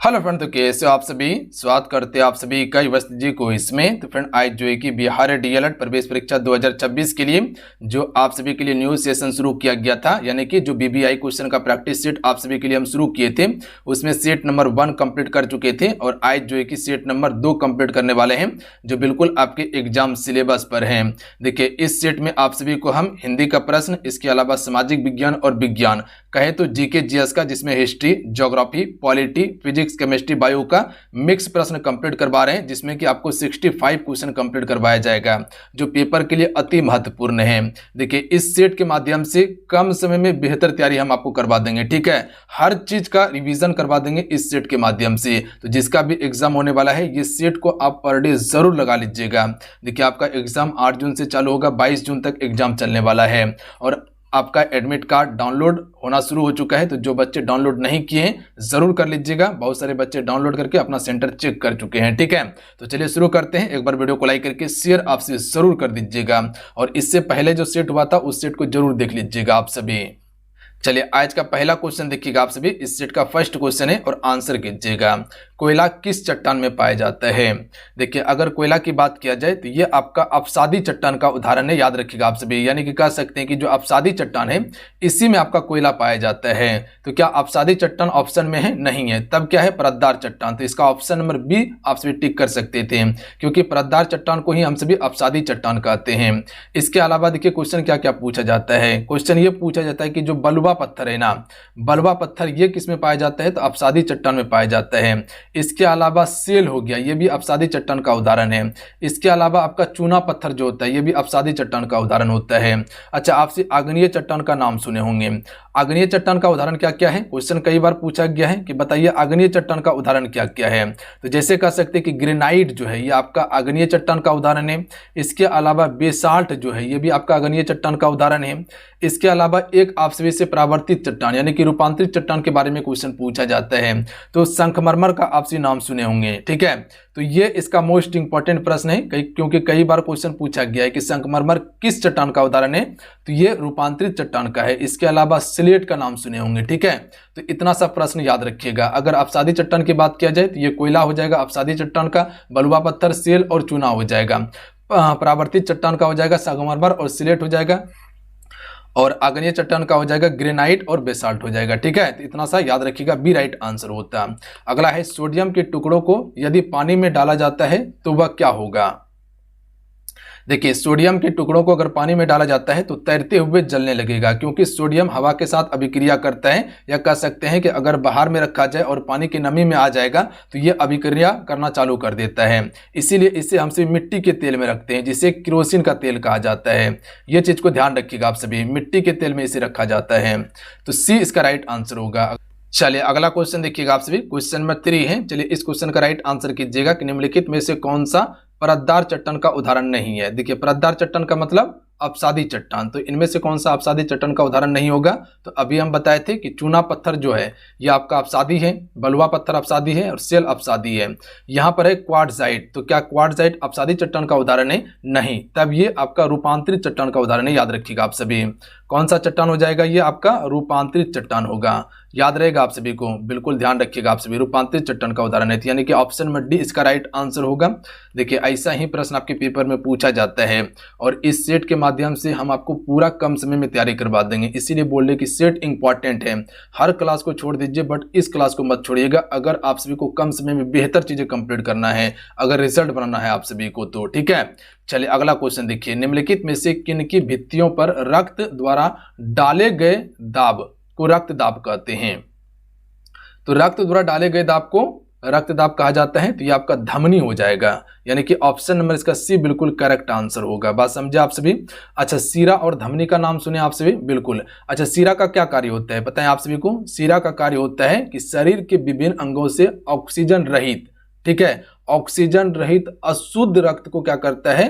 Hello friend, तो कैसे हो आप सभी। स्वागत करते हैं आप सभी का युवस्त जी को इसमें। तो फ्रेंड, आज जो है कि बिहार डीएलएड प्रवेश परीक्षा 2026 के लिए जो आप सभी के लिए न्यू सेशन शुरू किया गया था, यानी कि जो बीबीआई क्वेश्चन का प्रैक्टिस सेट आप सभी के लिए हम शुरू किए थे, उसमें सेट नंबर 1 कंप्लीट कर चुके थे और आज जो है कि सेट नंबर 2 कंप्लीट करने वाले हैं, जो बिल्कुल आपके एग्जाम सिलेबस पर हैं। देखिए, इस सेट में आप सभी को हम हिंदी का प्रश्न, इसके अलावा सामाजिक विज्ञान और विज्ञान, कहे तो जीके जीएस का, जिसमें history, geography, polity, physics, chemistry, bio का मिक्स प्रश्न कंप्लीट करवा रहे हैं, जिसमें कि आपको 65 क्वेश्चन कंप्लीट करवाया जाएगा, जो पेपर के लिए अति महत्वपूर्ण है। देखिए, इस सेट के माध्यम से कम समय में बेहतर तैयारी हम आपको करवा देंगे। ठीक है, हर चीज का रिवीजन करवा देंगे इस सेट के माध्यम से। तो जिसका भी एग्जाम होने वाला है, ये सेट को आप पर डे जरूर लगा लीजिएगा। देखिए, आपका एग्जाम 8 जून से चालू होगा, 22 जून तक एग्जाम चलने वाला है और आपका एडमिट कार्ड डाउनलोड होना शुरू हो चुका है। तो जो बच्चे डाउनलोड नहीं किए हैं, जरूर कर लीजिएगा। बहुत सारे बच्चे डाउनलोड करके अपना सेंटर चेक कर चुके हैं। ठीक है, तो चलिए शुरू करते हैं। एक बार वीडियो को लाइक करके शेयर आपसे जरूर कर दीजिएगा और इससे पहले जो सेट हुआ था, उस सेट को जरूर देख लीजिएगा आप सभी। चलिए, आज का पहला क्वेश्चन देखिएगा आप सभी। इस सेट का फर्स्ट क्वेश्चन है और आंसर कीजिएगा। कोयला किस चट्टान में पाया जाता है? देखिए, अगर कोयला की बात किया जाए तो ये आपका अवसादी चट्टान का उदाहरण है, याद रखिएगा आप सभी। यानी कि कह सकते हैं कि जो अवसादी चट्टान है, इसी में आपका कोयला पाया जाता है। तो क्या अवसादी चट्टान ऑप्शन में है? नहीं है। तब क्या है? परतदार चट्टान। तो इसका ऑप्शन नंबर बी आप सभी टिक कर सकते थे, क्योंकि परतदार चट्टान को ही हम सभी अवसादी चट्टान कहते हैं। इसके अलावा देखिए, क्वेश्चन क्या क्या पूछा जाता है। क्वेश्चन ये पूछा जाता है कि जो बलुआ पत्थर है ना, बलुआ पत्थर ये किस में पाया जाता है? तो अवसादी चट्टान में पाया जाता है। इसके अलावा सेल हो गया, ये भी अवसादी चट्टान का उदाहरण है। इसके अलावा आपका चूना पत्थर जो होता है, ये भी अवसादी चट्टान का उदाहरण होता है। अच्छा, आपसे आग्नेय चट्टान का नाम सुने होंगे। आग्नेय चट्टान का उदाहरण क्या क्या है? क्वेश्चन कई बार पूछा गया है कि बताइए आग्नेय चट्टान का उदाहरण क्या क्या है। तो जैसे कह सकते हैं कि ग्रेनाइट जो है, ये आपका आग्नेय चट्टान का उदाहरण है। इसके अलावा बेसाल्ट जो है, ये भी आपका आग्नेय चट्टान का उदाहरण है। इसके अलावा एक आपसे से परावर्तित चट्टान यानी कि रूपांतरित चट्टान के बारे में क्वेश्चन पूछा जाता है, तो संगमरमर का आपसे नाम सुने होंगे। ठीक है, तो ये इसका मोस्ट इंपॉर्टेंट प्रश्न है, क्योंकि कई बार क्वेश्चन पूछा गया है कि संगमरमर किस चट्टान का उदाहरण है, तो ये रूपांतरित चट्टान का है। इसके अलावा स्लेट का नाम सुने होंगे। ठीक है, तो इतना सा प्रश्न याद रखिएगा। अगर अवसादी चट्टान की बात किया जाए तो ये कोयला हो जाएगा अवसादी चट्टान का, बलुआ पत्थर, सेल और चूना हो जाएगा। परावर्तित चट्टान का हो जाएगा संगमरमर और स्लेट हो जाएगा, और आग्नेय चट्टान का हो जाएगा ग्रेनाइट और बेसाल्ट हो जाएगा। ठीक है, तो इतना सा याद रखिएगा, बी राइट आंसर होता है। अगला है, सोडियम के टुकड़ों को यदि पानी में डाला जाता है तो वह क्या होगा? देखिए, सोडियम के टुकड़ों को अगर पानी में डाला जाता है तो तैरते हुए जलने लगेगा, क्योंकि सोडियम हवा के साथ अभिक्रिया करता है, या कह सकते हैं कि अगर बाहर में रखा जाए और पानी की नमी में आ जाएगा तो ये अभिक्रिया करना चालू कर देता है। इसीलिए इसे हम सभी मिट्टी के तेल में रखते हैं, जिसे केरोसिन का तेल कहा जाता है। ये चीज को ध्यान रखिएगा आप सभी, मिट्टी के तेल में इसे रखा जाता है। तो सी इसका राइट आंसर होगा। चलिए, अगला क्वेश्चन देखिएगा आप सभी। क्वेश्चन नंबर 3 है। चलिए, इस क्वेश्चन का राइट आंसर कीजिएगा कि निम्नलिखित में से कौन सा परतदार चट्टान का उदाहरण नहीं है। देखिए, परतदार चट्टान का मतलब अवसादी चट्टान, तो इनमें से कौन सा अवसादी चट्टान का उदाहरण नहीं होगा? तो अभी हम बताए थे कि चूना पत्थर जो है, ये आपका अवसादी है, बलुआ पत्थर अवसादी है और सेल अवसादी है। यहाँ पर है क्वार्ट्जाइट, तो क्या क्वार्ट्जाइट अवसादी चट्टान का उदाहरण है? नहीं। तब ये आपका रूपांतरित चट्टान का उदाहरण है, याद रखिएगा आप सभी। कौन सा चट्टान हो जाएगा? ये आपका रूपांतरित चट्टान होगा, याद रहेगा आप सभी को, बिल्कुल ध्यान रखिएगा आप सभी। रूपांतरित चट्टान का उदाहरण है, यानी कि ऑप्शन में डी इसका राइट आंसर होगा। देखिए, ऐसा ही प्रश्न आपके पेपर में पूछा जाता है और इस सेट के माध्यम से हम आपको पूरा कम समय में तैयारी करवा देंगे। इसीलिए बोल रहे कि सेट इंपॉर्टेंट है। हर क्लास को छोड़ दीजिए, बट इस क्लास को मत छोड़िएगा, अगर आप सभी को कम समय में बेहतर चीजें कंप्लीट करना है, अगर रिजल्ट बनाना है आप सभी को तो। ठीक है, चलिए अगला क्वेश्चन देखिए। निम्नलिखित में से किनकी भित्तियों पर रक्त द्वारा डाले गए दाब को रक्त दाब कहते हैं? तो रक्त द्वारा डाले गए दाब को रक्त दाब कहा जाता है, तो ये आपका धमनी हो जाएगा, यानी कि ऑप्शन नंबर इसका सी बिल्कुल करेक्ट आंसर होगा। बात समझे आप सभी? अच्छा, सीरा और धमनी का नाम सुने आप सभी? बिल्कुल। अच्छा, सीरा का क्या कार्य होता है बताएं आप सभी को? सीरा का कार्य होता है कि शरीर के विभिन्न अंगों से ऑक्सीजन रहित, ठीक है, ऑक्सीजन रहित अशुद्ध रक्त को क्या करता है?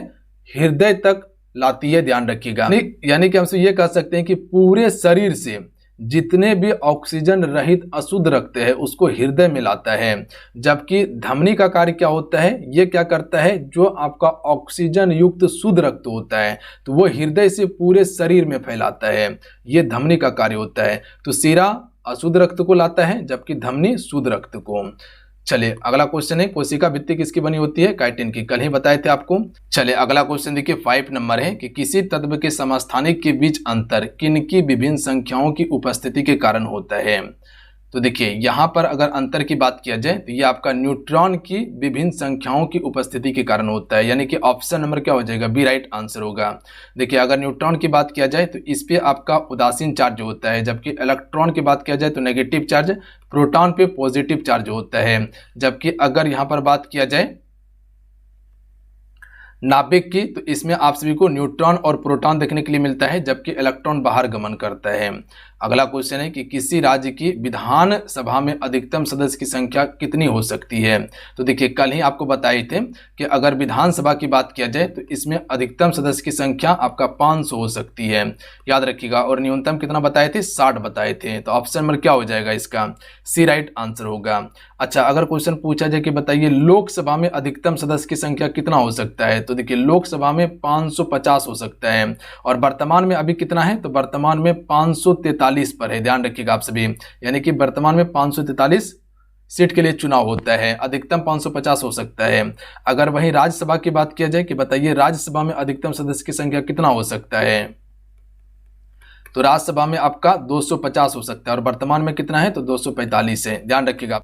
हृदय तक लाती है, ध्यान रखिएगा। यानी कि हमसे ये कह सकते हैं कि पूरे शरीर से जितने भी ऑक्सीजन रहित अशुद्ध रक्त है उसको हृदय में लाता है, जबकि धमनी का कार्य क्या होता है? ये क्या करता है? जो आपका ऑक्सीजन युक्त शुद्ध रक्त होता है तो वो हृदय से पूरे शरीर में फैलाता है, ये धमनी का कार्य होता है। तो सीरा अशुद्ध रक्त को लाता है, जबकि धमनी शुद्ध रक्त को। चलिए अगला क्वेश्चन है, कोशिका भित्ति किसकी बनी होती है? काइटिन की, कल ही बताए थे आपको। चलिए अगला क्वेश्चन देखिए 5 नंबर है कि किसी तत्व के समस्थानिक के बीच अंतर किनकी विभिन्न संख्याओं की उपस्थिति के कारण होता है? तो देखिए यहाँ पर अगर अंतर की बात किया जाए तो ये आपका न्यूट्रॉन की विभिन्न संख्याओं की उपस्थिति के कारण होता है, यानी कि ऑप्शन नंबर क्या हो जाएगा? बी राइट आंसर होगा। देखिए अगर न्यूट्रॉन की बात किया जाए तो इस पे आपका उदासीन चार्ज होता है, जबकि इलेक्ट्रॉन की बात किया जाए तो नेगेटिव चार्ज, प्रोटॉन पे पॉजिटिव चार्ज होता है। जबकि अगर यहाँ पर बात किया जाए नाभिक की तो इसमें आप सभी को न्यूट्रॉन और प्रोटॉन देखने के लिए मिलता है, जबकि इलेक्ट्रॉन बाहर गमन करता है। अगला क्वेश्चन है कि किसी राज्य की विधान सभा में अधिकतम सदस्य की संख्या कितनी हो सकती है? तो देखिए कल ही आपको बताए थे कि अगर विधानसभा की बात किया जाए तो इसमें अधिकतम सदस्य की संख्या आपका 500 हो सकती है, याद रखिएगा। और न्यूनतम कितना बताए थे? 60 बताए थे। तो ऑप्शन नंबर क्या हो जाएगा इसका? सी राइट आंसर होगा। अच्छा अगर क्वेश्चन पूछा जाए कि बताइए लोकसभा में अधिकतम सदस्य की संख्या कितना हो सकता है? तो देखिए लोकसभा में 550 हो सकता है, और वर्तमान में अभी कितना है? तो वर्तमान में 543 पर है, ध्यान रखिएगा आप सभी। यानी कि वर्तमान में 543 सीट के लिए चुनाव होता है, अधिकतम 550 हो सकता है। अगर वहीं राज्यसभा की बात किया जाए कि बताइए राज्यसभा में अधिकतम सदस्य की संख्या कितना हो सकता है? तो राज्यसभा में आपका 250 हो सकता है, और वर्तमान में कितना है? तो 245 है, ध्यान रखिएगा।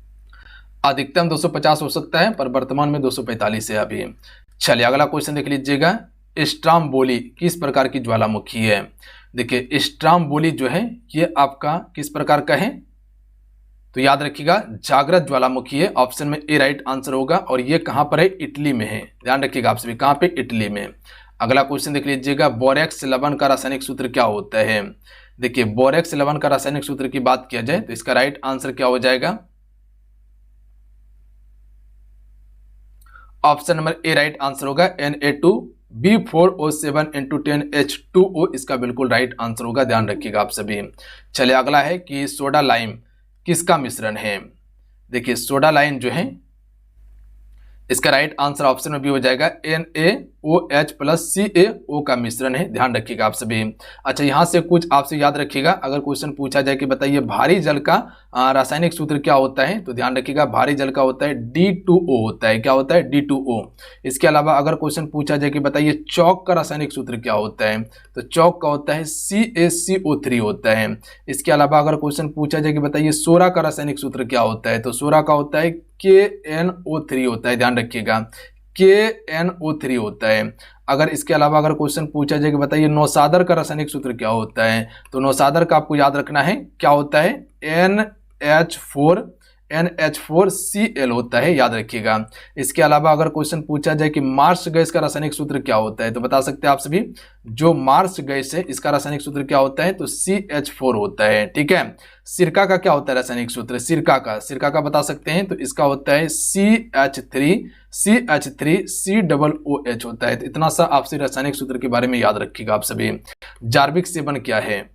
अधिकतम 250 हो सकता है पर वर्तमान में 245 है अभी। चलिए अगला क्वेश्चन देख लीजिएगा, स्ट्राम्बोली किस प्रकार की ज्वालामुखी है? देखिए स्ट्राम्बोली जो है ये आपका किस प्रकार का है? तो याद रखिएगा जागृत ज्वालामुखी है, ऑप्शन में ए राइट आंसर होगा। और ये कहां पर है? इटली में है, ध्यान रखिएगा आप सभी, कहां पे? इटली में। अगला क्वेश्चन देख लीजिएगा, बोरेक्स लवण का रासायनिक सूत्र क्या होता है? देखिए बोरेक्स लवण का रासायनिक सूत्र की बात किया जाए तो इसका राइट आंसर क्या हो जाएगा? Option number A right answer होगा, Na2B4O7 × 10H2O इसका बिल्कुल राइट आंसर होगा, ध्यान रखिएगा आप सभी। चलिए अगला है कि सोडा लाइम किसका मिश्रण है? देखिए सोडा लाइम जो है इसका राइट आंसर ऑप्शन में भी हो जाएगा, NaOH + CaO का मिश्रण है, ध्यान रखिएगा आप सभी। अच्छा यहाँ से कुछ आपसे याद रखिएगा, अगर क्वेश्चन पूछा जाए कि बताइए भारी जल का रासायनिक सूत्र क्या होता है? तो ध्यान रखिएगा भारी जल का होता है D2O होता है। क्या होता है? D2O। इसके अलावा अगर क्वेश्चन पूछा जाए कि बताइए चौक का रासायनिक सूत्र क्या होता है? तो चौक का होता है CaCO3 होता है। इसके अलावा अगर क्वेश्चन पूछा जाए कि बताइए सोरा का रासायनिक सूत्र क्या होता है? तो सोरा का होता है KNO3 होता है, ध्यान रखिएगा KNO3 होता है। अगर इसके अलावा अगर क्वेश्चन पूछा जाए कि बताइए नौसादर का रासायनिक सूत्र क्या होता है? तो नौसादर का आपको याद रखना है, क्या होता है? NH4Cl होता है, याद रखिएगा। इसके अलावा अगर क्वेश्चन पूछा जाए कि मार्स गैस का रासायनिक सूत्र क्या होता है? तो बता सकते हैं आप सभी, जो मार्स गैस है इसका रासायनिक सूत्र क्या होता है? तो CH4 होता है, ठीक है। सिरका का क्या होता है रासायनिक सूत्र? सिरका का बता सकते हैं, तो इसका होता है CH3COOH होता है। तो इतना सा आपसे रासायनिक सूत्र के बारे में याद रखिएगा आप सभी। जार्विक सेवन क्या है?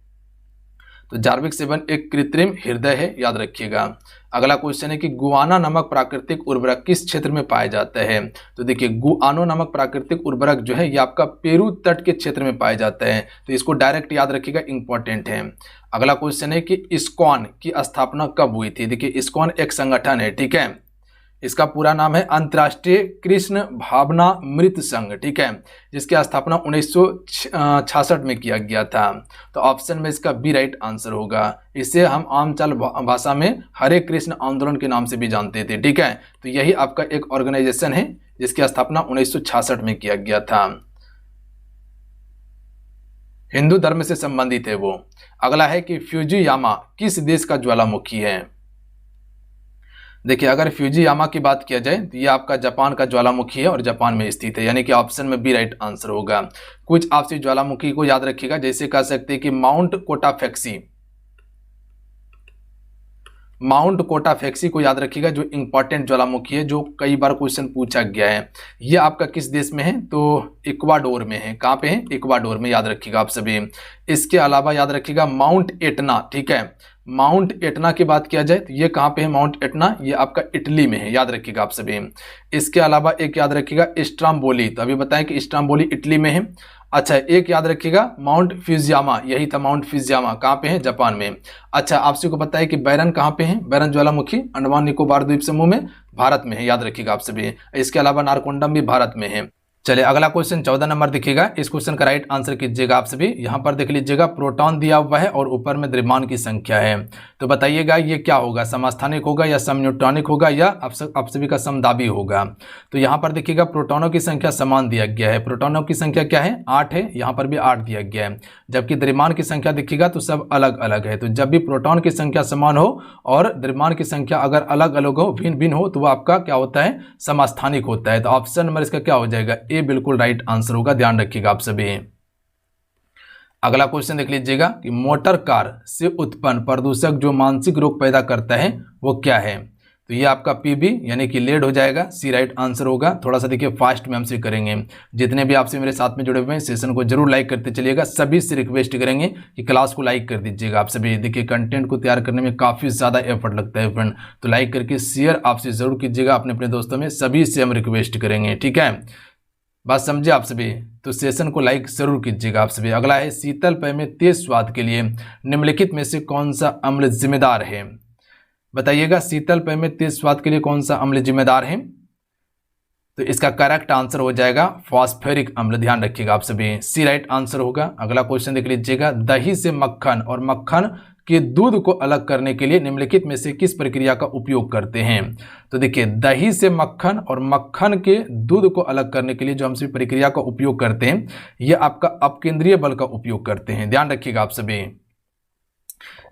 तो जार्विक सेवन एक कृत्रिम हृदय है, याद रखिएगा। अगला क्वेश्चन है कि गुआना नामक प्राकृतिक उर्वरक किस क्षेत्र में पाया जाता है? तो देखिए गुआनो नामक प्राकृतिक उर्वरक जो है ये आपका पेरू तट के क्षेत्र में पाया जाता है, तो इसको डायरेक्ट याद रखिएगा, इंपॉर्टेंट है। अगला क्वेश्चन है कि इस्कॉन की स्थापना कब हुई थी? देखिए इस्कॉन एक संगठन है, ठीक है। इसका पूरा नाम है अंतर्राष्ट्रीय कृष्ण भावनामृत संघ, ठीक है, जिसकी स्थापना 1966 में किया गया था। तो ऑप्शन में इसका बी राइट आंसर होगा। इसे हम आमचाल भाषा में हरे कृष्ण आंदोलन के नाम से भी जानते थे, ठीक है। तो यही आपका एक ऑर्गेनाइजेशन है जिसकी स्थापना 1966 में किया गया था, हिंदू धर्म से संबंधित है वो। अगला है कि फ्यूजियामा किस देश का ज्वालामुखी है? देखिए अगर फ्यूजियामा की बात किया जाए तो ये आपका जापान का ज्वालामुखी है और जापान में स्थित है, यानी कि ऑप्शन में बी राइट आंसर होगा। कुछ आपसे ज्वालामुखी को याद रखिएगा, जैसे कह सकते हैं कि माउंट कोटाफेक्सी को याद रखिएगा, जो इंपॉर्टेंट ज्वालामुखी है, जो कई बार क्वेश्चन पूछा गया है। ये आपका किस देश में है? तो इक्वाडोर में है। कहाँ पे है? इक्वाडोर में, याद रखिएगा आप सभी। इसके अलावा याद रखिएगा माउंट एटना, ठीक है, माउंट एटना की बात किया जाए तो ये कहाँ पे है माउंट एटना, ये आपका इटली में है, याद रखिएगा आप सभी। इसके अलावा एक याद रखिएगा स्ट्राम्बोली, तो अभी बताएं कि स्ट्राम्बोली इटली में है। अच्छा, एक याद रखिएगा माउंट फ्यूजियामा, यही था माउंट फ्यूजियामा, कहाँ पे है, जापान में। अच्छा, आपसे को पता है कि बैरन कहाँ पे है, बैरन ज्वालामुखी अंडमान निकोबार द्वीप समूह में, भारत में है, याद रखिएगा आप सभी। इसके अलावा नारकोंडम भी भारत में है। चलिए अगला क्वेश्चन 14 नंबर दिखेगा, इस क्वेश्चन का राइट आंसर कीजिएगा आप सभी। यहाँ पर देख लीजिएगा प्रोटॉन दिया हुआ है और ऊपर में द्रव्यमान की संख्या है, तो बताइएगा ये क्या होगा, समस्थानिक होगा या समन्यूट्रॉनिक होगा या आप सभी का समदाबी होगा। तो यहाँ पर देखिएगा प्रोटॉनों की संख्या समान दिया गया है, प्रोटॉनों की संख्या क्या है 8 है, यहाँ पर भी 8 दिया गया है, जबकि द्रव्यमान की संख्या देखिएगा तो सब अलग अलग है। तो जब भी प्रोटॉन की संख्या समान हो और द्रव्यमान की संख्या अगर अलग अलग हो, भिन्न भिन्न हो, तो वो आपका क्या होता है, समस्थानिक होता है। तो ऑप्शन नंबर इसका क्या हो जाएगा, ए बिल्कुल राइट आंसर होगा, ध्यान रखिएगा आप सभी। अगला क्वेश्चन देख लीजिएगा कि मोटर कार से उत्पन्न प्रदूषक जो मानसिक रोग पैदा करता है वो क्या है। तो ये आपका पीबी यानी कि लेड हो जाएगा, सी राइट आंसर होगा। थोड़ा सा देखिए फास्ट में हमसे करेंगे, जितने भी आपसे मेरे साथ में जुड़े हुए हैं सेशन को जरूर लाइक करते चलिएगा। सभी से रिक्वेस्ट करेंगे कि क्लास को लाइक कर दीजिएगा आप सभी। देखिए कंटेंट को तैयार करने में काफ़ी ज़्यादा एफर्ट लगता है फ्रेंड, तो लाइक करके शेयर आपसे ज़रूर कीजिएगा अपने अपने दोस्तों में, सभी से हम रिक्वेस्ट करेंगे, ठीक है, बात समझे आप सभी। तो सेशन को लाइक जरूर कीजिएगा आप सभी। अगला है शीतल पेय में तेज स्वाद के लिए निम्नलिखित में से कौन सा अम्ल जिम्मेदार है, बताइएगा शीतल पेय में तेज स्वाद के लिए कौन सा अम्ल जिम्मेदार है। तो इसका करेक्ट आंसर हो जाएगा फॉस्फेरिक अम्ल, ध्यान रखिएगा आप सभी, सी राइट आंसर होगा। अगला क्वेश्चन देख लीजिएगा, दही से मक्खन और मक्खन के दूध को अलग करने के लिए निम्नलिखित में से किस प्रक्रिया का उपयोग करते हैं। तो देखिए दही से मक्खन और मक्खन के दूध को अलग करने के लिए जो हम सभी प्रक्रिया का उपयोग करते हैं, यह आपका अपकेंद्रीय बल का उपयोग करते हैं, ध्यान रखिएगा आप सभी।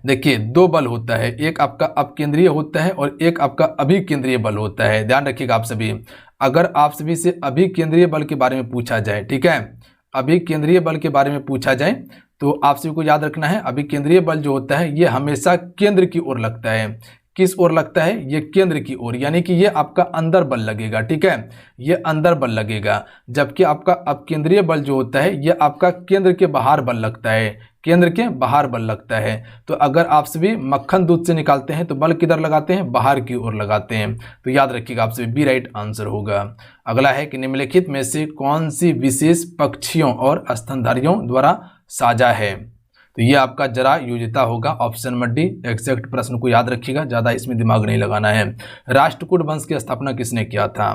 देखिए दो बल होता है, एक आपका अपकेंद्रीय होता है और एक आपका अभिकेंद्रीय बल होता है, ध्यान रखिएगा आप सभी। अगर आप सभी से अभिकेंद्रीय बल के बारे में पूछा जाए, ठीक है, अभिकेंद्रीय बल के बारे में पूछा जाए तो आप सभी को याद रखना है अभिकेंद्रीय बल जो होता है ये हमेशा केंद्र की ओर लगता है। किस ओर लगता है, ये केंद्र की ओर, यानी कि ये आपका अंदर बल लगेगा, ठीक है, ये अंदर बल लगेगा। जबकि आपका अपकेंद्रीय बल जो होता है ये आपका केंद्र के बाहर बल लगता है, केंद्र के बाहर बल लगता है। तो अगर आप सभी मक्खन दूध से निकालते हैं तो बल किधर लगाते हैं, बाहर की ओर लगाते हैं। तो याद रखिएगा आप सभी, बी राइट आंसर होगा। अगला है कि निम्नलिखित में से कौन सी विशेष पक्षियों और स्तनधारियों द्वारा साझा है। तो ये आपका जरा योजिता होगा, ऑप्शन नंबर डी। एग्जैक्ट प्रश्न को याद रखिएगा, ज़्यादा इसमें दिमाग नहीं लगाना है। राष्ट्रकूट वंश की स्थापना किसने किया था।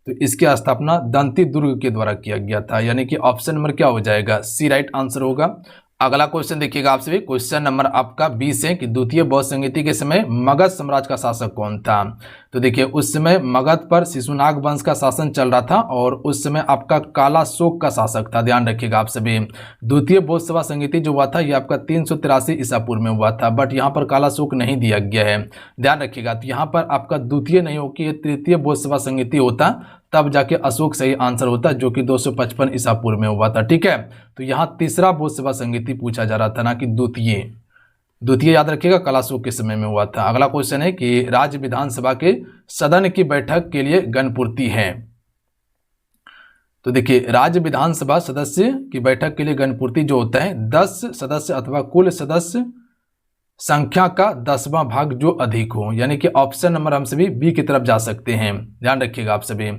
तो इसकी स्थापना दंती दुर्ग के द्वारा किया गया था, यानी कि ऑप्शन नंबर क्या हो जाएगा, सी राइट आंसर होगा। अगला क्वेश्चन देखिएगा आप सभी, क्वेश्चन नंबर आपका 20 है कि द्वितीय बौद्ध संगीति के समय मगध साम्राज्य का शासक कौन था। तो देखिए उस समय मगध पर शिशुनाग वंश का शासन चल रहा था और उस समय आपका काला शोक का शासक था, ध्यान रखिएगा आप सभी। द्वितीय बौद्ध सभा संगीति जो हुआ था ये आपका 383 ईसा पूर्व में हुआ था, बट यहाँ पर काला शोक नहीं दिया गया है, ध्यान रखिएगा। तो यहाँ पर आपका द्वितीय नहीं हो कि ये तृतीय बौद्ध सभा संगीति होता, तब जाके अशोक सही आंसर होता, जो कि 255 ईसा पूर्व में हुआ था, ठीक है। तो यहाँ तीसरा बौद्ध सभा संगीति पूछा जा रहा था, ना कि द्वितीय। द्वितीय याद रखिएगा कलाशोक के समय में हुआ था। अगला क्वेश्चन है कि राज्य विधानसभा के सदन की बैठक के लिए गणपूर्ति है। तो देखिए राज्य विधानसभा सदस्य की बैठक के लिए गणपूर्ति जो होता है 10 सदस्य अथवा कुल सदस्य संख्या का 10वां भाग जो अधिक हो, यानी कि ऑप्शन नंबर हम सभी बी की तरफ जा सकते हैं, ध्यान रखिएगा आप सभी।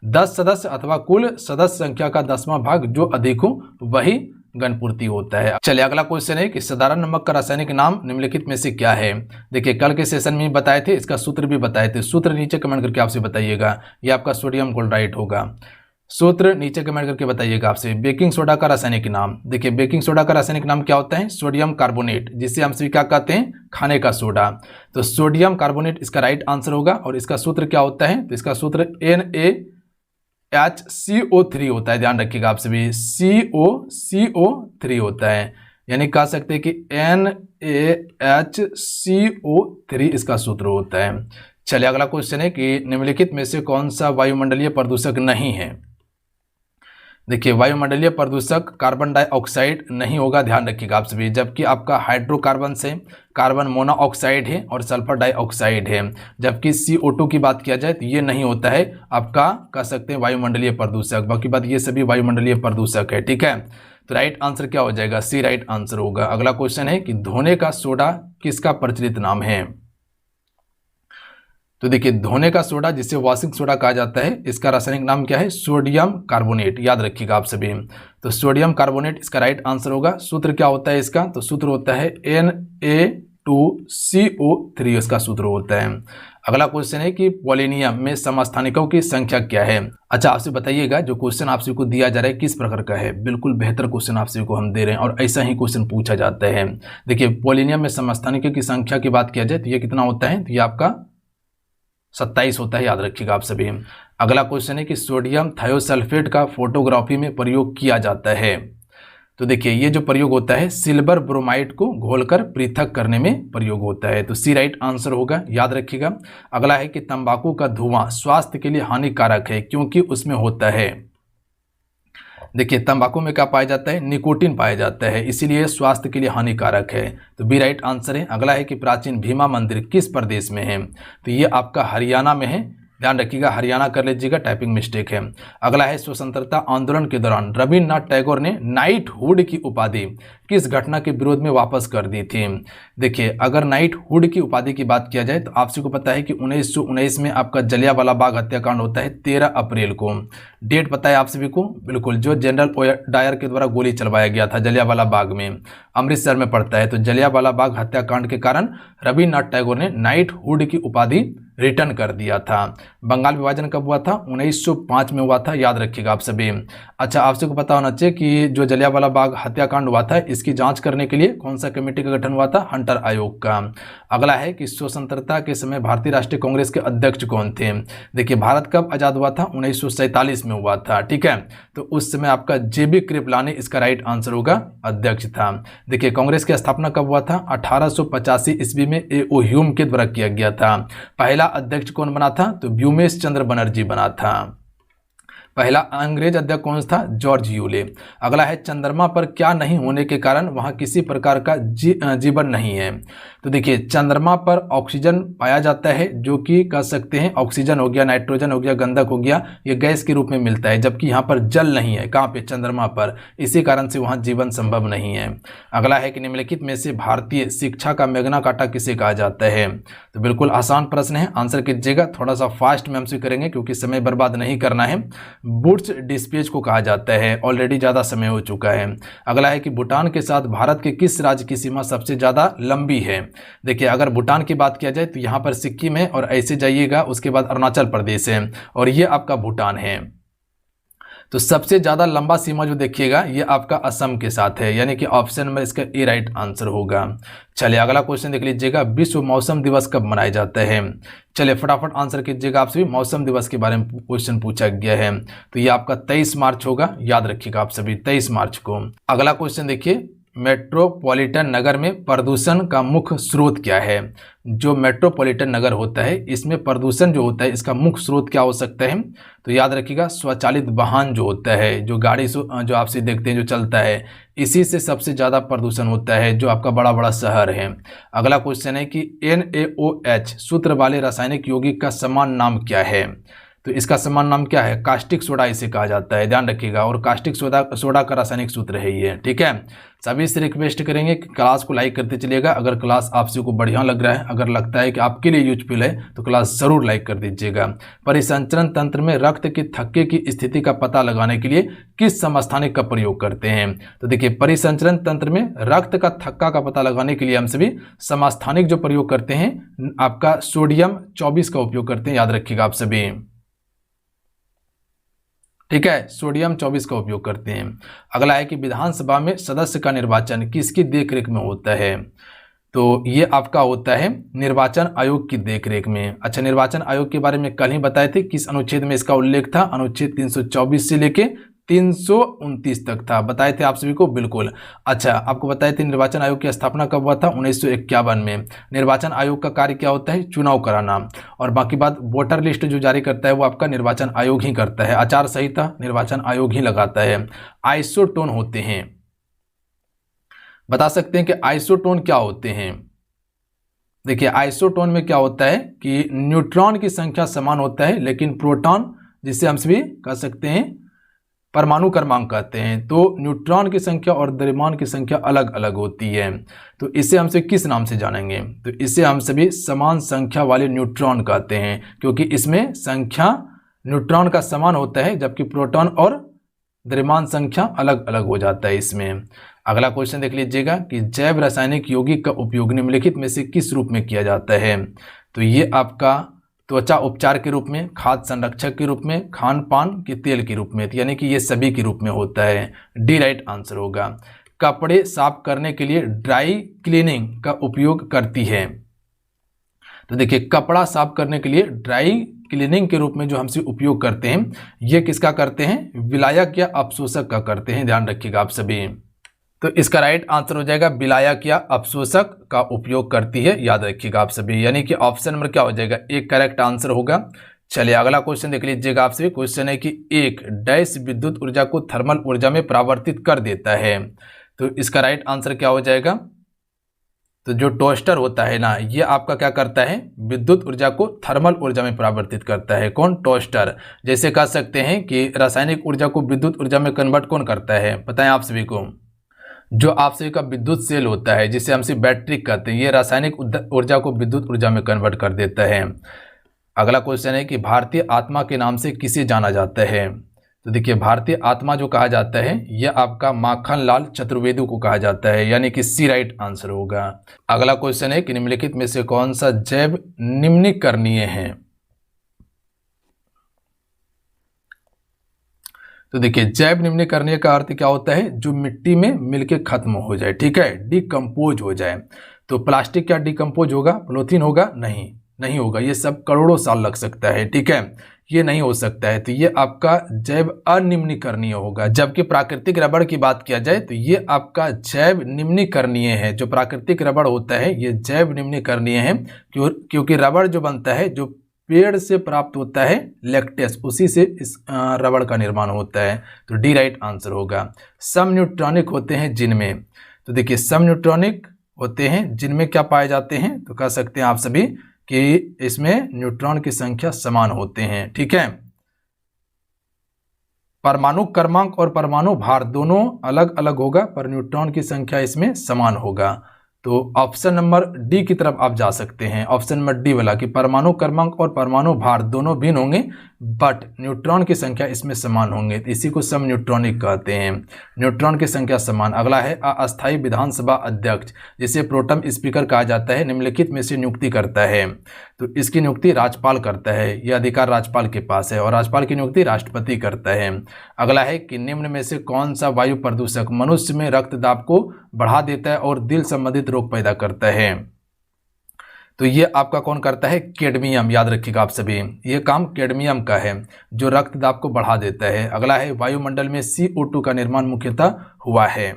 10 सदस्य अथवा कुल सदस्य संख्या का 10वां भाग जो अधिक हो वही गणपूर्ति होता है। चलिए अगला क्वेश्चन है कि साधारण नमक का रासायनिक नाम निम्नलिखित में से क्या है। देखिए कल के सेशन में बताए थे, इसका सूत्र भी बताए थे, सूत्र नीचे कमेंट करके आपसे बताइएगा। ये आपका सोडियम क्लोराइड होगा, सूत्र नीचे कमेंट करके बताइएगा आपसे। बेकिंग सोडा का रासायनिक नाम, देखिए बेकिंग सोडा का रासायनिक नाम क्या होता है, सोडियम कार्बोनेट, जिसे हम सभी क्या कहते हैं, खाने का सोडा। तो सोडियम कार्बोनेट इसका राइट आंसर होगा। और इसका सूत्र क्या होता है, तो इसका सूत्र NaHCO3 होता है, ध्यान रखिएगा आप सभी, CO3 होता है, यानी कह सकते हैं कि NaHCO3 इसका सूत्र होता है। चलिए अगला क्वेश्चन है कि निम्नलिखित में से कौन सा वायुमंडलीय प्रदूषक नहीं है। देखिए वायुमंडलीय प्रदूषक कार्बन डाइऑक्साइड नहीं होगा, ध्यान रखिएगा आप सभी, जबकि आपका हाइड्रोकार्बन से कार्बन मोनोऑक्साइड है और सल्फर डाइऑक्साइड है। जबकि CO2 की बात किया जाए तो ये नहीं होता है आपका, कह सकते हैं वायुमंडलीय प्रदूषक। बाकी बात ये सभी वायुमंडलीय प्रदूषक है, ठीक है। तो राइट आंसर क्या हो जाएगा, सी राइट आंसर होगा। अगला क्वेश्चन है कि धोने का सोडा किसका प्रचलित नाम है। तो देखिए धोने का सोडा जिसे वॉशिंग सोडा कहा जाता है, इसका रासायनिक नाम क्या है, सोडियम कार्बोनेट। याद रखिएगा आप सभी। तो सोडियम कार्बोनेट इसका राइट आंसर होगा। सूत्र क्या होता है इसका, तो सूत्र होता है Na2CO3 इसका सूत्र होता है। अगला क्वेश्चन है कि पोलिनियम में समस्थानिकों की संख्या क्या है। अच्छा आपसे बताइएगा जो क्वेश्चन आप सभी को दिया जा रहा है किस प्रकार का है। बिल्कुल बेहतर क्वेश्चन आप सभी को हम दे रहे हैं और ऐसा ही क्वेश्चन पूछा जाता है। देखिए पोलिनियम में समस्थानिकों की संख्या की बात किया जाए तो ये कितना होता है, तो ये आपका 27 होता है। याद रखिएगा आप सभी। अगला क्वेश्चन है कि सोडियम थायोसल्फेट का फोटोग्राफी में प्रयोग किया जाता है। तो देखिए ये जो प्रयोग होता है सिल्वर ब्रोमाइड को घोलकर पृथक करने में प्रयोग होता है। तो सी राइट आंसर होगा। याद रखिएगा। अगला है कि तंबाकू का धुआं स्वास्थ्य के लिए हानिकारक है क्योंकि उसमें होता है, देखिए तंबाकू में क्या पाया जाता है, निकोटीन पाया जाता है, इसीलिए स्वास्थ्य के लिए हानिकारक है। तो बी राइट आंसर है। अगला है कि प्राचीन भीमा मंदिर किस प्रदेश में है। तो ये आपका हरियाणा में है। ध्यान रखिएगा, हरियाणा कर लीजिएगा, टाइपिंग मिस्टेक है। अगला है स्वतंत्रता आंदोलन के दौरान रविन्द्रनाथ टैगोर ने नाइटहुड की उपाधि किस घटना के विरोध में वापस कर दी थी। देखिए अगर नाइटहुड की उपाधि की बात किया जाए तो आप सबको पता है कि 1919 में आपका जलियांवाला बाग हत्याकांड होता है 13 अप्रैल को। डेट पता है आप सभी को, बिल्कुल, जो जनरल डायर के द्वारा गोली चलवाया गया था जलियांवाला बाग में, अमृतसर में पड़ता है। तो जलियांवाला बाग हत्याकांड के कारण रविन्द्रनाथ टैगोर ने नाइटहुड की उपाधि रिटर्न कर दिया था। बंगाल विभाजन कब हुआ था, 1905 में हुआ था। याद रखिएगा आप सभी। अच्छा आप सबको पता होना चाहिए कि जो जलियांवाला बाग हत्याकांड हुआ था इसकी जांच करने के लिए कौन सा कमेटी का गठन हुआ था, हंटर आयोग का। अगला है कि स्वतंत्रता के समय भारतीय राष्ट्रीय कांग्रेस के अध्यक्ष कौन थे। देखिए भारत कब आजाद हुआ था, 1947 में हुआ था। ठीक है, तो उस समय आपका जेबी कृपलानी इसका राइट आंसर होगा, अध्यक्ष था। देखिए कांग्रेस की स्थापना कब हुआ था, 1885 ईस्वी में ए.ओ. ह्यूम के द्वारा किया गया था। पहला अध्यक्ष कौन बना था, तो व्योमेश चंद्र बनर्जी बना था। पहला अंग्रेज अध्यक्ष कौन था, जॉर्ज यूले। अगला है चंद्रमा पर क्या नहीं होने के कारण वहां किसी प्रकार का जीवन नहीं है। तो देखिए चंद्रमा पर ऑक्सीजन पाया जाता है, जो कि कह सकते हैं ऑक्सीजन हो गया, नाइट्रोजन हो गया, गंधक हो गया, ये गैस के रूप में मिलता है, जबकि यहाँ पर जल नहीं है। कहाँ पे, चंद्रमा पर, इसी कारण से वहाँ जीवन संभव नहीं है। अगला है कि निम्नलिखित में से भारतीय शिक्षा का मैग्ना कार्टा किसे कहा जाता है। तो बिल्कुल आसान प्रश्न है, आंसर कीजिएगा। थोड़ा सा फास्ट में हमसे करेंगे क्योंकि समय बर्बाद नहीं करना है। वुड्स डिस्पेच को कहा जाता है, ऑलरेडी ज़्यादा समय हो चुका है। अगला है कि भूटान के साथ भारत के किस राज्य की सीमा सबसे ज़्यादा लंबी है। देखिए अगर भूटान की बात किया जाए तो यहाँ पर सिक्किम है और ऐसे जाइएगा उसके बाद अरुणाचल प्रदेश है और ये आपका भूटान है। तो सबसे ज़्यादा लंबा सीमा जो देखिएगा ये आपका असम के साथ है, यानी कि ऑप्शन में इसका ए राइट आंसर होगा। चलिए अगला क्वेश्चन देख लीजिएगा, विश्व मौसम दिवस कब मनाया जाता है। चलिए फटाफट आंसर कीजिएगा आप सभी। मौसम दिवस के बारे में क्वेश्चन पूछा गया है, तो ये आपका 23 मार्च होगा। याद रखिएगा आप सभी, 23 मार्च को। अगला क्वेश्चन देखिए, मेट्रोपॉलिटन नगर में प्रदूषण का मुख्य स्रोत क्या है। जो मेट्रोपॉलिटन नगर होता है इसमें प्रदूषण जो होता है इसका मुख्य स्रोत क्या हो सकता है। तो याद रखिएगा स्वचालित वाहन जो होता है, जो गाड़ी जो आपसे देखते हैं जो चलता है, इसी से सबसे ज़्यादा प्रदूषण होता है जो आपका बड़ा बड़ा शहर है। अगला क्वेश्चन है कि NaOH सूत्र वाले रासायनिक यौगिक का समान नाम क्या है। तो इसका समान नाम क्या है, कास्टिक सोडा इसे कहा जाता है। ध्यान रखिएगा, और कास्टिक सोडा का रासायनिक सूत्र है ये। ठीक है, सभी से रिक्वेस्ट करेंगे कि क्लास को लाइक करते चलिएगा। अगर क्लास आप सबको बढ़िया लग रहा है, अगर लगता है कि आपके लिए यूजफुल है, तो क्लास जरूर लाइक कर दीजिएगा। परिसंचरण तंत्र में रक्त के थक्के की स्थिति का पता लगाने के लिए किस समस्थानिक का प्रयोग करते हैं। तो देखिए परिसंचरण तंत्र में रक्त का थक्का का पता लगाने के लिए हम सभी समस्थानिक जो प्रयोग करते हैं आपका सोडियम 24 का उपयोग करते हैं। याद रखिएगा आप सभी। ठीक है, सोडियम 24 का उपयोग करते हैं। अगला है कि विधानसभा में सदस्य का निर्वाचन किसकी देखरेख में होता है। तो ये आपका होता है निर्वाचन आयोग की देखरेख में। अच्छा, निर्वाचन आयोग के बारे में कल ही बताए थे, किस अनुच्छेद में इसका उल्लेख था, अनुच्छेद 324 से लेके 329 तक था, बताए थे आप सभी को। बिल्कुल, अच्छा आपको बताए थे निर्वाचन आयोग की स्थापना कब हुआ था, 1951 में। निर्वाचन आयोग का कार्य क्या होता है, चुनाव कराना, और बाकी बात वोटर लिस्ट जो जारी करता है वो आपका निर्वाचन आयोग ही करता है। आचार संहिता निर्वाचन आयोग ही लगाता है। आइसोटोन होते हैं, बता सकते हैं कि आइसोटोन क्या होते हैं। देखिए आइसोटोन में क्या होता है कि न्यूट्रॉन की संख्या समान होता है, लेकिन प्रोटॉन, जिसे हम सभी कह सकते हैं परमाणु क्रमांक कहते हैं। तो न्यूट्रॉन की संख्या और द्रव्यमान की संख्या अलग अलग होती है। तो इसे हमसे किस नाम से जानेंगे? तो इसे हम सभी समान संख्या वाले न्यूट्रॉन कहते हैं, क्योंकि इसमें संख्या न्यूट्रॉन का समान होता है, जबकि प्रोटॉन और द्रव्यमान संख्या अलग अलग हो जाता है इसमें। अगला क्वेश्चन देख लीजिएगा कि जैव रासायनिक यौगिक का उपयोग निम्नलिखित में से किस रूप में किया जाता है? तो ये आपका त्वचा उपचार के रूप में, खाद्य संरक्षक के रूप में, खान पान के तेल के रूप में, यानी कि ये सभी के रूप में होता है। डी राइट आंसर होगा। कपड़े साफ करने के लिए ड्राई क्लीनिंग का उपयोग करती है। तो देखिए, कपड़ा साफ करने के लिए ड्राई क्लीनिंग के रूप में जो हमसे उपयोग करते हैं, ये किसका करते हैं? विलायक या अपशोषक का करते हैं, ध्यान रखिएगा आप सभी। तो इसका राइट आंसर हो जाएगा विलायक या अपशोषक का उपयोग करती है, याद रखिएगा आप सभी। यानी कि ऑप्शन नंबर क्या हो जाएगा? एक करेक्ट आंसर होगा। चलिए अगला क्वेश्चन देख लीजिएगा आप सभी। क्वेश्चन है कि एक डैश विद्युत ऊर्जा को थर्मल ऊर्जा में परिवर्तित कर देता है। तो इसका राइट आंसर क्या हो जाएगा? तो जो टोस्टर होता है ना, ये आपका क्या करता है? विद्युत ऊर्जा को थर्मल ऊर्जा में परिवर्तित करता है। कौन? टोस्टर। जैसे कह सकते हैं कि रासायनिक ऊर्जा को विद्युत ऊर्जा में कन्वर्ट कौन करता है? बताएं आप सभी को। जो आप सभी का विद्युत सेल होता है, जिसे हम सिर्फ बैटरी कहते हैं, ये रासायनिक ऊर्जा को विद्युत ऊर्जा में कन्वर्ट कर देता है। अगला क्वेश्चन है कि भारतीय आत्मा के नाम से किसे जाना जाता है? तो देखिए, भारतीय आत्मा जो कहा जाता है, यह आपका माखनलाल चतुर्वेदी को कहा जाता है, यानी कि सी राइट आंसर होगा। अगला क्वेश्चन है कि निम्नलिखित में से कौन सा जैव निम्नीकरणीय है? तो देखिए, जैव निम्नीकरणीय का अर्थ क्या होता है? जो मिट्टी में मिलके खत्म हो जाए, ठीक है, डिकम्पोज हो जाए। तो प्लास्टिक क्या डिकम्पोज होगा? पॉलीथीन होगा? नहीं होगा। ये सब करोड़ों साल लग सकता है, ठीक है, ये नहीं हो सकता है। तो ये आपका जैव अनिम्नीकरणीय होगा। जबकि प्राकृतिक रबड़ की बात किया जाए तो ये आपका जैव निम्नीकरणीय है। जो प्राकृतिक रबड़ होता है ये जैव निम्नीकरणीय है, क्योंकि रबड़ जो बनता है, जो पेड़ से प्राप्त होता है लैक्टेस, उसी से इस रबड़ का निर्माण होता है। तो डी राइट आंसर होगा। सम न्यूट्रॉनिक होते हैं जिनमें, तो देखिए, सम न्यूट्रॉनिक होते हैं जिनमें क्या पाए जाते हैं? तो कह सकते हैं आप सभी कि इसमें न्यूट्रॉन की संख्या समान होते हैं, ठीक है। परमाणु क्रमांक और परमाणु भार दोनों अलग अलग होगा, पर न्यूट्रॉन की संख्या इसमें समान होगा। तो ऑप्शन नंबर डी की तरफ आप जा सकते हैं, ऑप्शन नंबर डी वाला, कि परमाणु क्रमांक और परमाणु भार दोनों भिन्न होंगे, बट न्यूट्रॉन की संख्या इसमें समान होंगे। तो इसी को सम न्यूट्रॉनिक कहते हैं, न्यूट्रॉन की संख्या समान। अगला है अस्थायी विधानसभा अध्यक्ष, जिसे प्रोटम स्पीकर कहा जाता है, निम्नलिखित में से नियुक्ति करता है। तो इसकी नियुक्ति राज्यपाल करता है, यह अधिकार राज्यपाल के पास है, और राज्यपाल की नियुक्ति राष्ट्रपति करता है। अगला है कि निम्न में से कौन सा वायु प्रदूषक मनुष्य में रक्तदाब को बढ़ा देता है और दिल संबंधित रोग पैदा करता है? तो ये आपका कौन करता है? कैडमियम। याद रखिएगा आप सभी, ये काम कैडमियम का है, जो रक्तदाब को बढ़ा देता है। अगला है वायुमंडल में CO2 का निर्माण मुख्यतः हुआ है।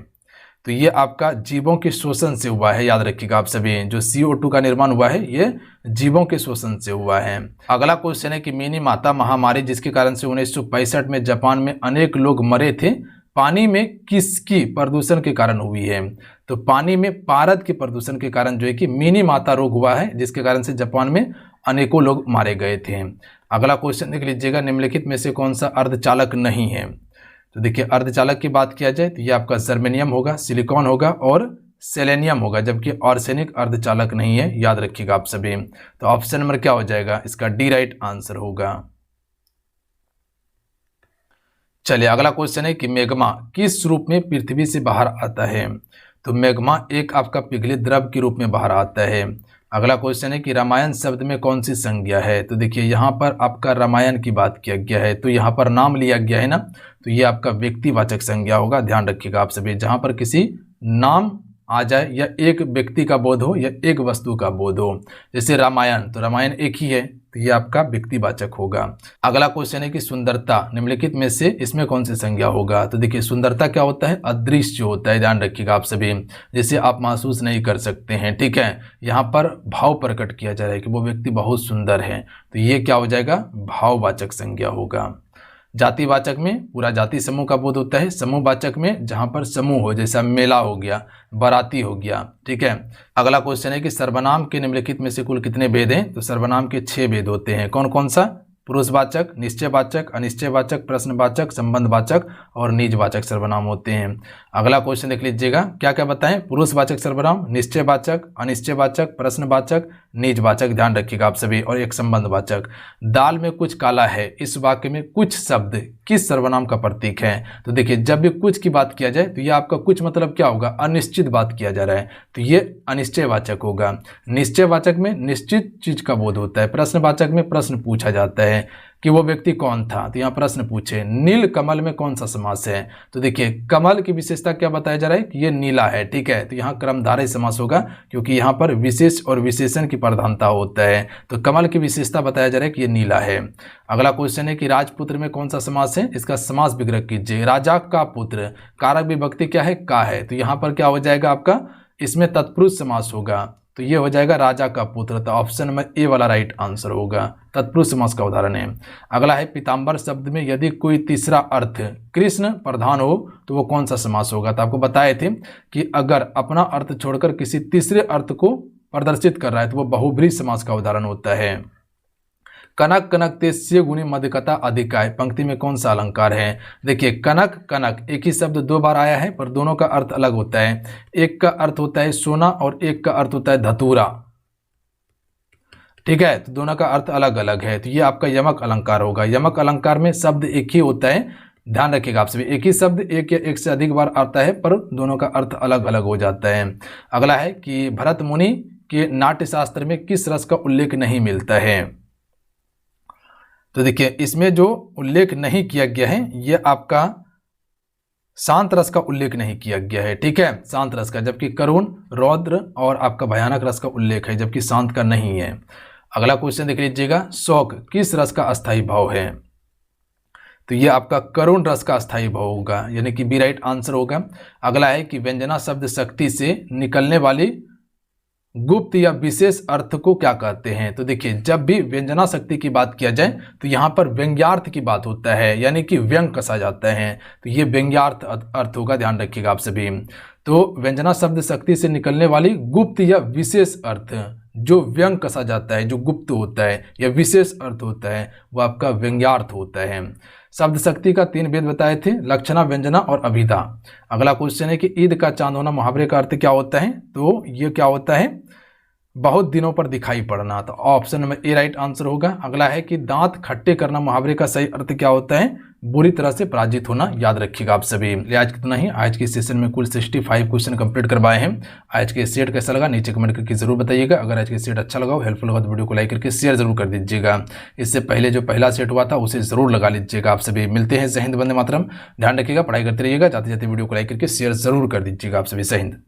तो ये आपका जीवों के शोषण से हुआ है, याद रखिएगा आप सभी। जो CO2 का निर्माण हुआ है ये जीवों के शोषण से हुआ है। अगला क्वेश्चन है कि मिनीमाता महामारी, जिसके कारण से 1965 में जापान में अनेक लोग मरे थे, पानी में किसकी प्रदूषण के कारण हुई है? तो पानी में पारद के प्रदूषण के कारण जो है कि मिनीमाता रोग हुआ है, जिसके कारण से जापान में अनेकों लोग मारे गए थे। अगला क्वेश्चन देख लीजिएगा, निम्नलिखित में से कौन सा अर्धचालक नहीं है? तो देखिए, अर्धचालक की बात किया जाए तो ये आपका जर्मेनियम होगा, सिलिकॉन होगा और सेलेनियम होगा, जबकि आर्सेनिक अर्धचालक नहीं है, याद रखिएगा आप सभी। तो ऑप्शन नंबर क्या हो जाएगा? इसका डी राइट आंसर होगा। चलिए अगला क्वेश्चन है कि मैग्मा किस रूप में पृथ्वी से बाहर आता है? तो मैग्मा एक आपका पिघलित द्रव के रूप में बाहर आता है। अगला क्वेश्चन है कि रामायण शब्द में कौन सी संज्ञा है? तो देखिए, यहाँ पर आपका रामायण की बात किया गया है, तो यहाँ पर नाम लिया गया है ना, तो ये आपका व्यक्तिवाचक संज्ञा होगा, ध्यान रखिएगा आप सभी। जहाँ पर किसी नाम आ जाए या एक व्यक्ति का बोध हो या एक वस्तु का बोध हो, जैसे रामायण, तो रामायण एक ही है, तो ये आपका व्यक्तिवाचक होगा। अगला क्वेश्चन है कि सुंदरता निम्नलिखित में से इसमें कौन सी संज्ञा होगा? तो देखिए, सुंदरता क्या होता है? अदृश्य होता है, ध्यान रखिएगा आप सभी, जिसे आप महसूस नहीं कर सकते हैं, ठीक है। यहाँ पर भाव प्रकट किया जा रहा है कि वो व्यक्ति बहुत सुंदर है, तो ये क्या हो जाएगा? भाववाचक संज्ञा होगा। जातिवाचक में पूरा जाति समूह का बोध होता है, समूहवाचक में जहाँ पर समूह हो, जैसा मेला हो गया, बाराती हो गया, ठीक है। अगला क्वेश्चन है कि सर्वनाम के निम्नलिखित में से कुल कितने भेद हैं? तो सर्वनाम के 6 भेद होते हैं। कौन कौन सा? पुरुषवाचक, निश्चयवाचक, अनिश्चयवाचक, प्रश्नवाचक, संबंधवाचक और निजवाचक सर्वनाम होते हैं। अगला क्वेश्चन देख लीजिएगा, क्या क्या बताएं? पुरुषवाचक सर्वनाम, निश्चयवाचक, अनिश्चयवाचक, प्रश्नवाचक, निजवाचक, ध्यान रखिएगा आप सभी, और एक संबंधवाचक। दाल में कुछ काला है, इस वाक्य में कुछ शब्द किस सर्वनाम का प्रतीक है? तो देखिए, जब भी कुछ की बात किया जाए तो यह आपका कुछ मतलब क्या होगा? अनिश्चित बात किया जा रहा है, तो ये अनिश्चयवाचक होगा। निश्चयवाचक में निश्चित चीज का बोध होता है। प्रश्नवाचक में प्रश्न पूछा जाता है कि वो व्यक्ति कौन था, तो यहाँ प्रश्न पूछे। नील कमल में कौन सा समास है? तो देखिए, कमल की विशेषता क्या बताया जा रहा है कि ये नीला है, ठीक है, तो यहाँ कर्मधारय समास होगा क्योंकि यहाँ पर विशेष और विशेषण की प्रधानता होता है। तो कमल की विशेषता बताया जा रहा है कि ये नीला है। अगला क्वेश्चन है कि राजपुत्र में कौन सा समास है? इसका समास विग्रह कीजिए। राजा का पुत्र, कारक विभक्ति क्या है? का है, तो यहाँ पर क्या हो जाएगा आपका? इसमें तत्पुरुष समास होगा, तो ये हो जाएगा राजा का पुत्र। तो ऑप्शन नंबर ए वाला राइट आंसर होगा, तत्पुरुष समास का उदाहरण है। अगला है पीताम्बर शब्द में यदि कोई तीसरा अर्थ कृष्ण प्रधान हो तो वो कौन सा समास होगा? तो आपको बताए थे कि अगर अपना अर्थ छोड़कर किसी तीसरे अर्थ को प्रदर्शित कर रहा है तो वो बहुब्रीहि समास का उदाहरण होता है। कनक कनक तेस्य गुणी मध्यकता अधिकाय, पंक्ति में कौन सा अलंकार है? देखिए, कनक कनक एक ही शब्द दो बार आया है पर दोनों का अर्थ अलग होता है। एक का अर्थ होता है सोना और एक का अर्थ होता है धतूरा, ठीक है, तो दोनों का अर्थ अलग अलग है, तो ये आपका यमक अलंकार होगा। यमक अलंकार में शब्द एक ही होता है, ध्यान रखिएगा आप सभी, एक ही शब्द एक या एक से अधिक बार आता है पर दोनों का अर्थ अलग अलग हो जाता है। अगला है कि भरत मुनि के नाट्यशास्त्र में किस रस का उल्लेख नहीं मिलता है? तो देखिए, इसमें जो उल्लेख नहीं किया गया है ये आपका शांत रस का उल्लेख नहीं किया गया है, ठीक है, शांत रस का, जबकि करुण, रौद्र और आपका भयानक रस का उल्लेख है, जबकि शांत का नहीं है। अगला क्वेश्चन देख लीजिएगा, शोक किस रस का अस्थायी भाव है? तो ये आपका करुण रस का अस्थायी भाव होगा, यानी कि बी राइट आंसर होगा। अगला है कि व्यंजना शब्द शक्ति से निकलने वाली गुप्त या विशेष अर्थ को क्या कहते हैं? तो देखिए, जब भी व्यंजना शक्ति की बात किया जाए तो यहाँ पर व्यंग्यार्थ की बात होता है, यानी कि व्यंग कसा जाता है, तो ये व्यंग्यार्थ अर्थ होगा, ध्यान रखिएगा आप सभी। तो व्यंजना शब्द शक्ति से निकलने वाली गुप्त या विशेष अर्थ, जो व्यंग कसा जाता है, जो गुप्त होता है या विशेष अर्थ होता है, वो आपका व्यंग्यार्थ होता है। शब्द शक्ति का 3 भेद बताए थे, लक्षणा, व्यंजना और अभिधा। अगला क्वेश्चन है कि ईद का चांद होना मुहावरे का अर्थ क्या होता है? तो ये क्या होता है? बहुत दिनों पर दिखाई पड़ना, तो option number A right answer होगा। अगला है कि दांत खट्टे करना मुहावरे का सही अर्थ क्या होता है? बुरी तरह से पराजित होना, याद रखिएगा आप सभी। आज कितना ही, आज के सेशन में कुल 65 क्वेश्चन कंप्लीट करवाए हैं। आज के सेट कैसा लगा नीचे कमेंट करके जरूर बताइएगा। अगर आज के सेट अच्छा लगा हो, हेल्पफुल लगा तो वीडियो को लाइक करके शेयर जरूर कर दीजिएगा। इससे पहले जो पहला सेट हुआ था उसे जरूर लगा लीजिएगा आप सभी। मिलते हैं, जय हिंद, वंदे मातरम। ध्यान रखिएगा, पढ़ाई करते रहिएगा, जाते जाते वीडियो को लाइक करके शेयर जरूर कर दीजिएगा आप सभी। जय हिंद।